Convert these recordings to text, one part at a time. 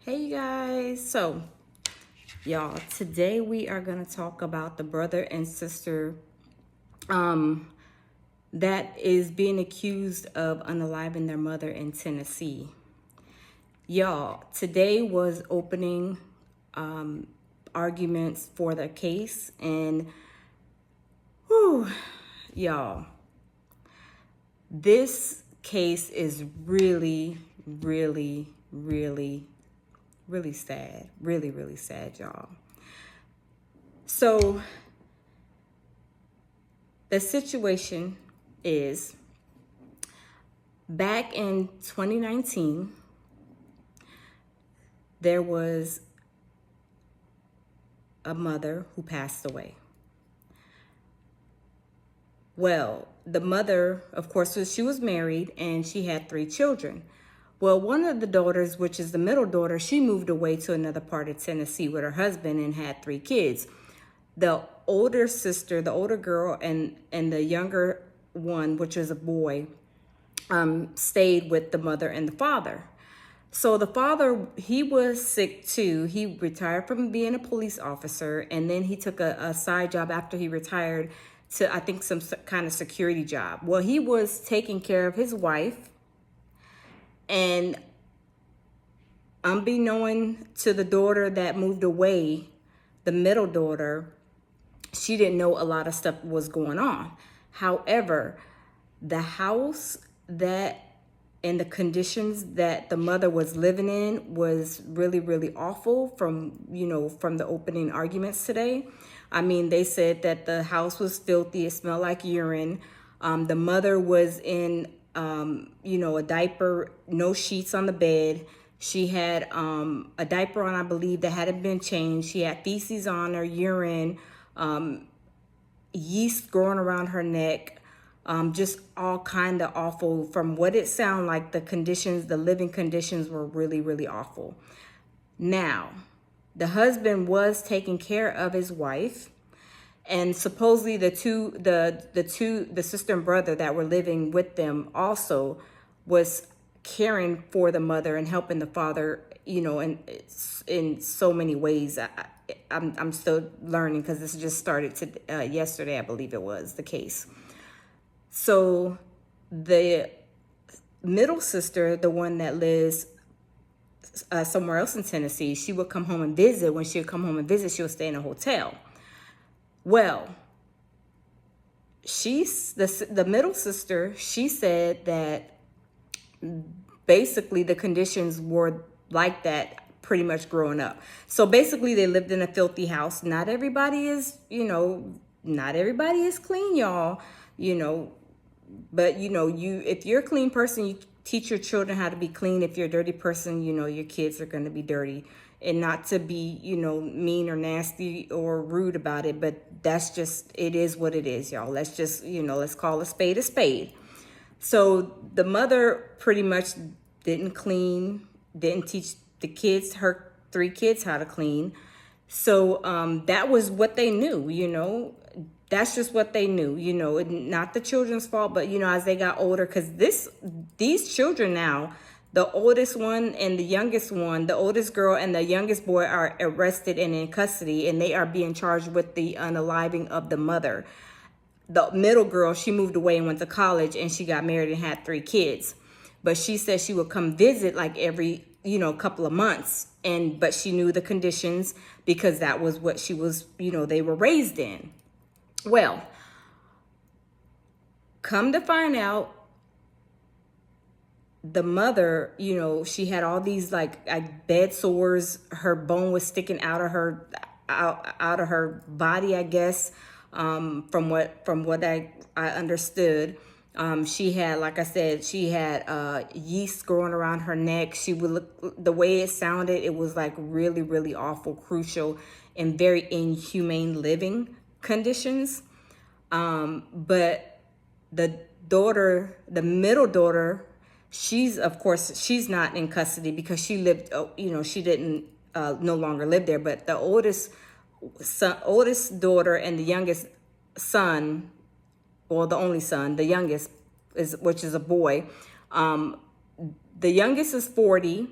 Hey you guys, so y'all, today we are going to talk about the brother and sister that is being accused of unaliving their mother in Tennessee. Y'all, today was opening arguments for the case, and y'all, this case is really sad. Really sad, y'all. So the situation is, back in 2019, there was a mother who passed away. Well, the mother, of course, she was married and she had 3 children. Well, one of the daughters, which is the middle daughter, she moved away to another part of Tennessee with her husband and had 3 kids. The older sister, the older girl, and the younger one, which is a boy, stayed with the mother and the father. So the father, he was sick too. He retired from being a police officer, and then he took a side job after he retired to, I think, some kind of security job. Well, he was taking care of his wife, and unbeknown to the daughter that moved away, the middle daughter, she didn't know a lot of stuff was going on. However, the house that and the conditions that the mother was living in was really awful from the opening arguments today. I mean, they said that the house was filthy. It smelled like urine. The mother was in, a diaper, no sheets on the bed. She had a diaper on, I believe, that hadn't been changed. She had feces on her, urine, yeast growing around her neck, just all kind of awful. From what it sounded like, the living conditions were really awful. Now, the husband was taking care of his wife, and supposedly the sister and brother that were living with them also was caring for the mother and helping the father, in so many ways. I'm still learning because this just started yesterday, I believe it was the case. So the middle sister, the one that lives somewhere else in Tennessee, she would come home and visit. When she would come home and visit, she would stay in a hotel. Well, the middle sister, she said that basically the conditions were like that pretty much growing up. So basically they lived in a filthy house. Not everybody is clean, y'all, but if you're a clean person, you teach your children how to be clean. If you're a dirty person, your kids are going to be dirty. And not to be, mean or nasty or rude about it, but it is what it is, y'all. Let's just, let's call a spade a spade. So the mother pretty much didn't teach her 3 kids how to clean. So that was what they knew, That's just what they knew, not the children's fault, but, as they got older, because these children now, the oldest one and the youngest one, the oldest girl and the youngest boy are arrested and in custody, and they are being charged with the unaliving of the mother. The middle girl, she moved away and went to college, and she got married and had 3 kids. But she said she would come visit like every, couple of months. But she knew the conditions because that was what she was, they were raised in. Well, come to find out, the mother, she had all these like bed sores. Her bone was sticking out of her body, I guess. From what I understood, she had, like I said, she had yeast growing around her neck. She would look, the way it sounded, it was like really awful, crucial, and very inhumane living conditions. But the middle daughter, she's not in custody because she lived, she didn't no longer live there. But the oldest daughter and the youngest son, or the only son, the youngest which is a boy. The youngest is 40.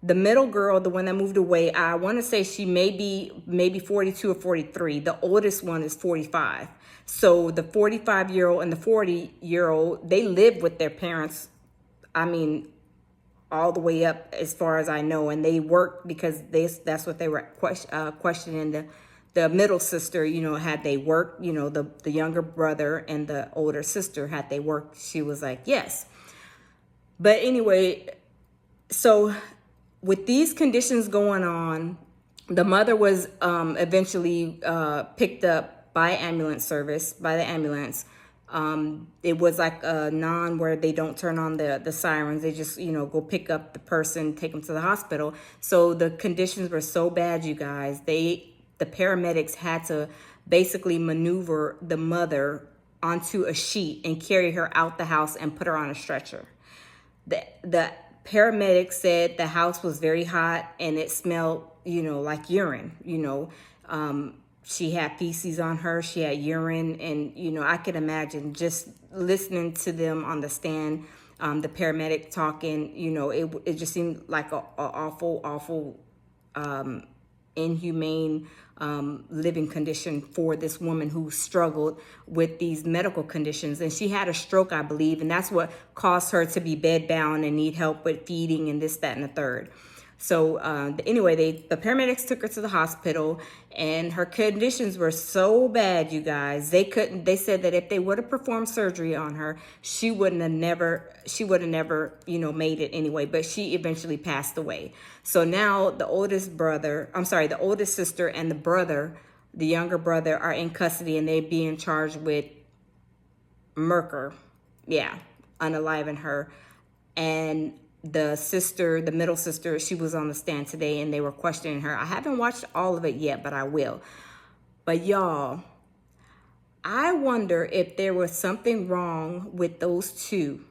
The middle girl, the one that moved away, I want to say she may be maybe 42 or 43. The oldest one is 45. So the 45-year-old and the 40-year-old, they live with their parents. I mean, all the way up as far as I know, and they work because that's what they were questioning the middle sister, had they worked, the younger brother and the older sister, had they worked. She was like, yes. But anyway, so with these conditions going on, the mother was eventually picked up by the ambulance. It was like a where they don't turn on the sirens. They just, go pick up the person, take them to the hospital. So the conditions were so bad, you guys. The paramedics had to basically maneuver the mother onto a sheet and carry her out the house and put her on a stretcher. The paramedics said the house was very hot and it smelled, like urine, she had feces on her, she had urine, and, I could imagine just listening to them on the stand, the paramedic talking, it just seemed like a awful, inhumane living condition for this woman who struggled with these medical conditions. And she had a stroke, I believe, and that's what caused her to be bedbound and need help with feeding and this, that, and the third. So anyway, the paramedics took her to the hospital, and her conditions were so bad, you guys. They said that if they would have performed surgery on her, she would have never, made it anyway. But she eventually passed away. So now the oldest sister and the younger brother, are in custody, and they're being charged with murder. Yeah, unaliving her. And the middle sister, she was on the stand today, and they were questioning her. I haven't watched all of it yet, but I will. But y'all, I wonder if there was something wrong with those two,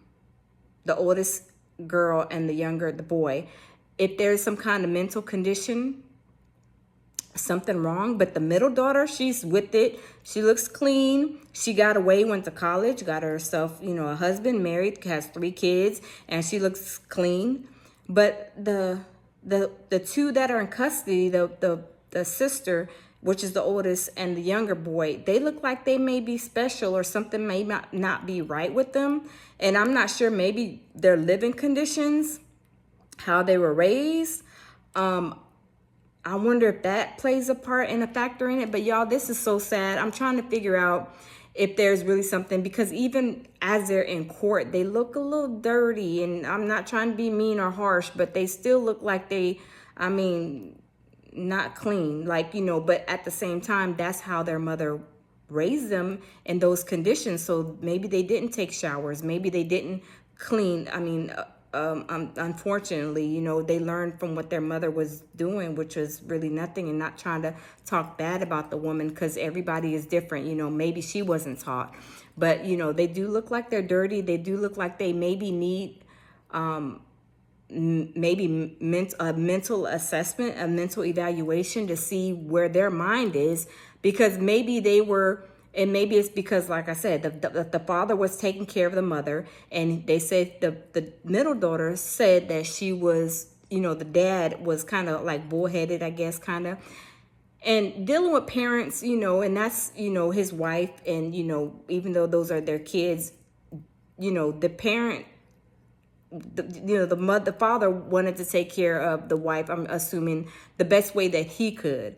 the oldest girl and the boy, if there's some kind of mental condition, something wrong. But the middle daughter, she's with it. She looks clean. She got away, went to college, got herself, a husband, married, has 3 kids, and she looks clean. But the two that are in custody, the sister, which is the oldest, and the younger boy, they look like they may be special, or something may not be right with them. And I'm not sure, maybe their living conditions, how they were raised. I wonder if that plays a part and a factor in it. But y'all, this is so sad. I'm trying to figure out if there's really something, because even as they're in court, they look a little dirty. And I'm not trying to be mean or harsh, but they still look like not clean. But at the same time, that's how their mother raised them in those conditions. So maybe they didn't take showers. Maybe they didn't clean. Unfortunately, they learned from what their mother was doing, which was really nothing. And not trying to talk bad about the woman, because everybody is different. Maybe she wasn't taught, but they do look like they're dirty. They do look like they maybe need a mental assessment, a mental evaluation to see where their mind is, because maybe they were. And maybe it's because, like I said, the father was taking care of the mother, and they said the middle daughter said that she was, the dad was kind of like bullheaded, I guess, kind of. And dealing with parents, and that's, his wife, and, even though those are their kids, the parent, the father wanted to take care of the wife, I'm assuming, the best way that he could.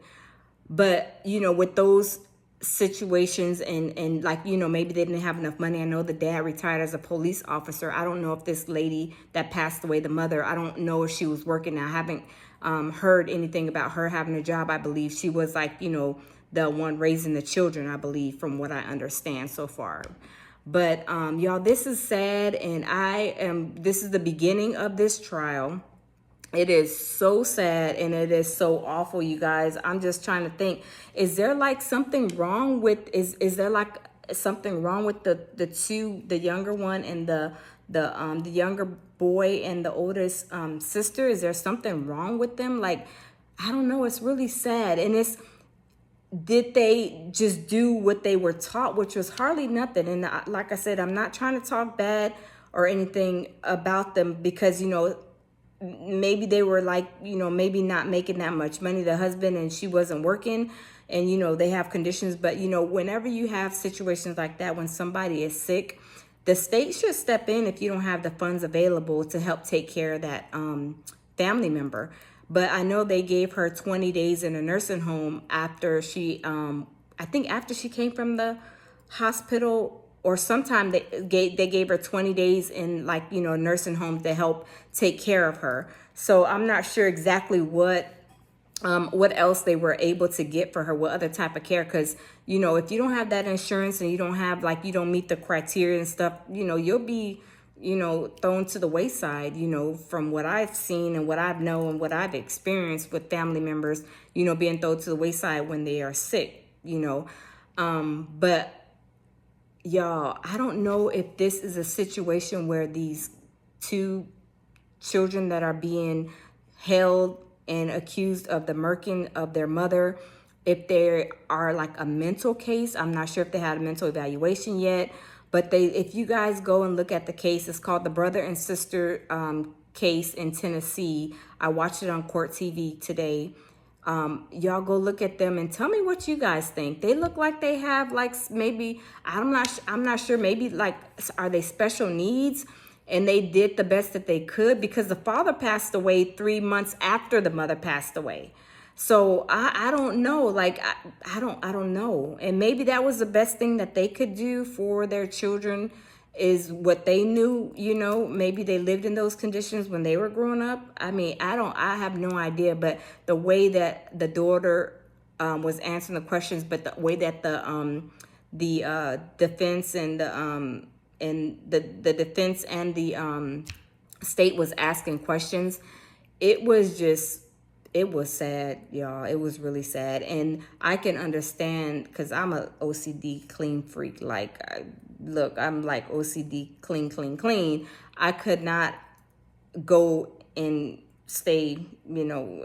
But, with those situations and maybe they didn't have enough money. I know the dad retired as a police officer. I don't know if this lady that passed away, the mother, I don't know if she was working. I haven't heard anything about her having a job. I believe she was the one raising the children, I believe, from what I understand so far. But y'all, this is sad, and this is the beginning of this trial. It is so sad, and it is so awful, you guys. I'm just trying to think, is there something wrong with, is there something wrong with the two, the younger one and the younger boy and the oldest sister? Is there something wrong with them? I don't know. It's really sad. And did they just do what they were taught, which was hardly nothing? And like I said, I'm not trying to talk bad or anything about them, because, maybe they were like, maybe not making that much money, the husband, and she wasn't working, and they have conditions. But whenever you have situations like that, when somebody is sick, the state should step in if you don't have the funds available to help take care of that family member. But I know they gave her 20 days in a nursing home after she I think after she came from the hospital, or sometime they gave her 20 days in, like, a nursing home to help take care of her. So I'm not sure exactly what else they were able to get for her, what other type of care. Because if you don't have that insurance and you don't have, like, you don't meet the criteria and stuff, you'll be thrown to the wayside, from what I've seen and what I've known and what I've experienced with family members, being thrown to the wayside when they are sick. But y'all, I don't know if this is a situation where these two children that are being held and accused of the murking of their mother, if they are like a mental case. I'm not sure if they had a mental evaluation yet, but if you guys go and look at the case, it's called the brother and sister case in Tennessee. I watched it on Court TV today. Y'all go look at them and tell me what you guys think. They look like they have, like, maybe, I'm not sure, maybe, like, are they special needs? And they did the best that they could, because the father passed away 3 months after the mother passed away. So I don't know, like, I don't know. And maybe that was the best thing that they could do for their children, is what they knew. Maybe they lived in those conditions when they were growing up. I mean, I have no idea. But the way that the daughter was answering the questions, but the way that the defense and the defense and the state was asking questions, it was sad, y'all. It was really sad. And I can understand, because I'm a OCD clean freak. Like, look, I'm like OCD clean, clean, clean. I could not go and stay,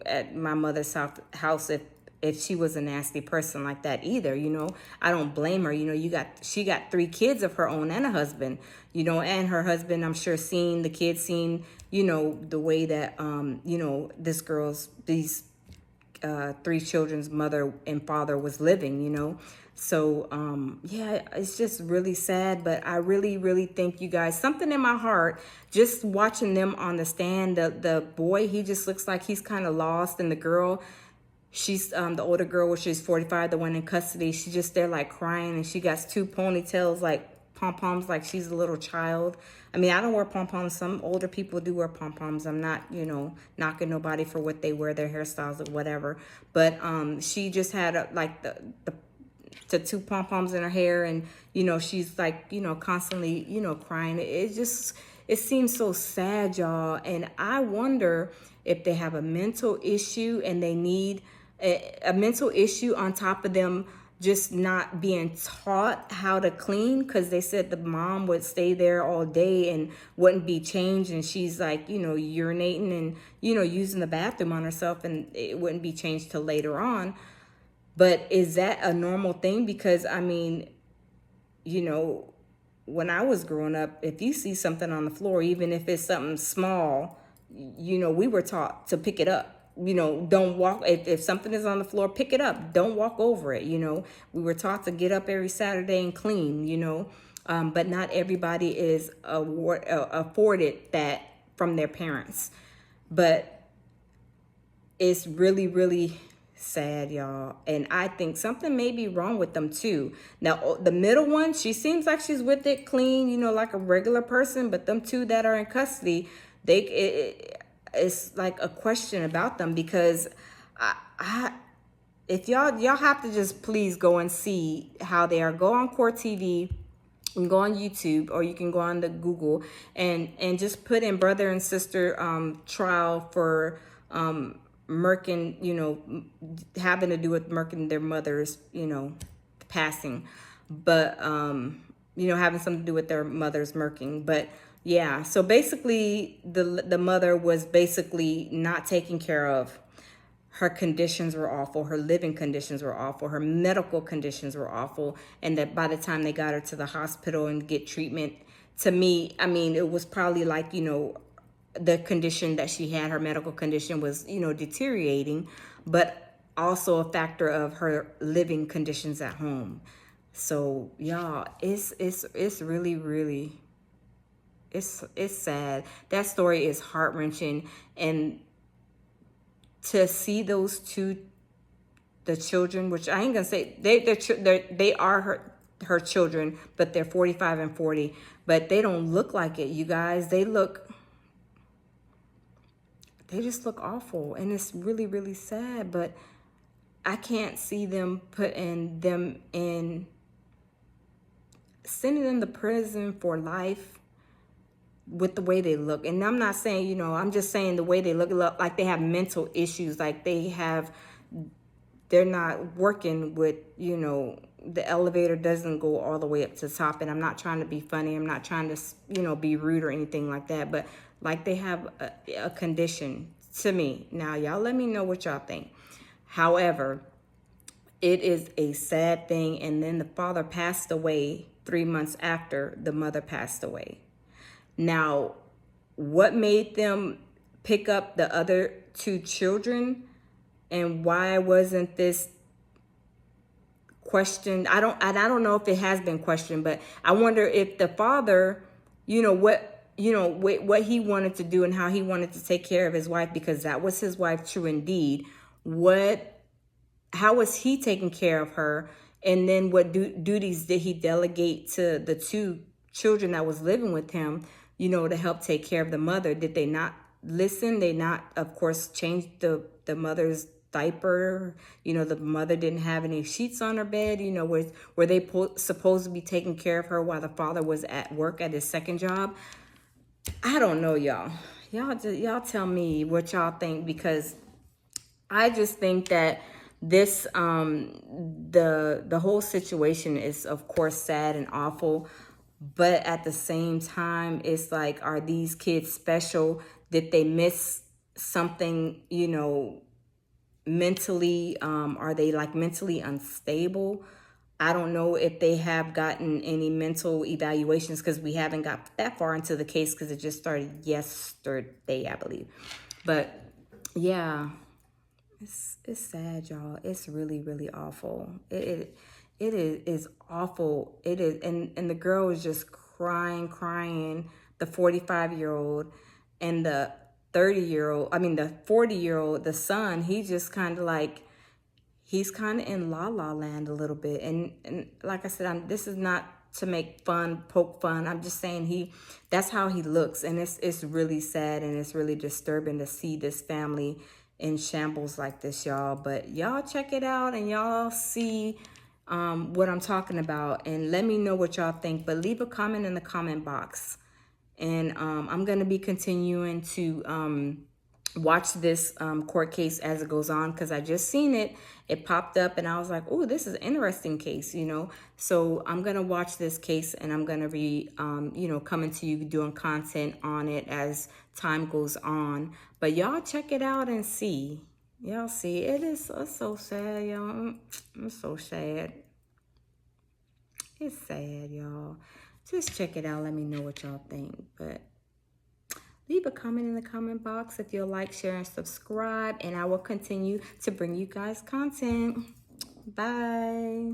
at my mother's house if she was a nasty person like that either. I don't blame her. She got 3 kids of her own and a husband, and her husband, I'm sure, seen the kids, seen, the way that, these 3 children's mother and father was living. So, yeah, it's just really sad. But I really, really think, you guys, something in my heart, just watching them on the stand, the boy, he just looks like he's kind of lost. And the girl, she's the older girl, which is 45, the one in custody, she's just there, like, crying. And she got 2 ponytails, like pom-poms, like she's a little child. I mean, I don't wear pom-poms. Some older people do wear pom-poms. I'm not, knocking nobody for what they wear, their hairstyles or whatever. But she just had like the 2 pom-poms in her hair, and she's like, constantly, crying. It seems so sad, y'all. And I wonder if they have a mental issue and they need a mental issue on top of them just not being taught how to clean, because they said the mom would stay there all day and wouldn't be changed, and she's like, urinating and, using the bathroom on herself, and it wouldn't be changed till later on. But is that a normal thing? Because, I mean, when I was growing up, if you see something on the floor, even if it's something small, we were taught to pick it up. Don't walk. If something is on the floor, pick it up. Don't walk over it. We were taught to get up every Saturday and clean, but not everybody is afforded that from their parents. But it's really, really sad, y'all. And I think something may be wrong with them too. Now, the middle one, she seems like she's with it clean, like a regular person. But them 2 that are in custody, it's like a question about them, because if y'all have to just please go and see how they are. Go on Court TV and go on YouTube, or you can go on the Google and just put in brother and sister trial for murking, having to do with murking their mother's, passing, but having something to do with their mother's murking. But yeah, so basically the mother was basically not taken care of. Her conditions were awful. Her living conditions were awful. Her medical conditions were awful. And that by the time they got her to the hospital and get treatment, to me, I mean, it was probably like, the condition that she had, her medical condition was, deteriorating, but also a factor of her living conditions at home. So y'all, it's really, really, it's sad. That story is heart-wrenching. And to see those two, the children, which I ain't gonna say they are her children, but they're 45 and 40, but they don't look like it, you guys. They just look awful, and it's really, really sad. But I can't see them putting them in, sending them to prison for life with the way they look. And I'm not saying, I'm just saying the way they look like they have mental issues, like they're not working with, the elevator doesn't go all the way up to the top. And I'm not trying to be funny. I'm not trying to, be rude or anything like that. But like they have a condition to me. Now, y'all let me know what y'all think. However, it is a sad thing. And then the father passed away 3 months after the mother passed away. Now, what made them pick up the other two children, and why wasn't this questioned? I don't know if it has been questioned, but I wonder if the father, what he wanted to do and how he wanted to take care of his wife, because that was his wife, true indeed. How was he taking care of her? And then what duties did he delegate to the two children that was living with him, to help take care of the mother? Did they not listen? They not, of course, changed the mother's diaper. The mother didn't have any sheets on her bed. Were they supposed to be taking care of her while the father was at work at his second job? I don't know, y'all. Y'all tell me what y'all think, because I just think that this the whole situation is, of course, sad and awful, but at the same time, it's like, are these kids special? Did they miss something, mentally? Are they like mentally unstable? I don't know if they have gotten any mental evaluations, because we haven't got that far into the case, because it just started yesterday, I believe. But yeah, it's sad, y'all. It's really, really awful. It is awful. It is, and the girl is just crying. The 45-year-old and the 40-year-old, the son, he just kind of like, he's kind of in la la land a little bit. And like I said, this is not to make fun, poke fun. I'm just saying that's how he looks. And it's really sad, and it's really disturbing to see this family in shambles like this, y'all. But y'all check it out, and y'all see what I'm talking about, and let me know what y'all think. But leave a comment in the comment box. And I'm going to be continuing to watch this court case as it goes on, because I just seen it. It popped up, and I was like, oh, this is an interesting case, So I'm going to watch this case, and I'm going to be, coming to you, doing content on it as time goes on. But y'all check it out and see. Y'all see. It's so sad, y'all. It's so sad. It's sad, y'all. Just check it out. Let me know what y'all think. But leave a comment in the comment box if you'll like, share, and subscribe. And I will continue to bring you guys content. Bye.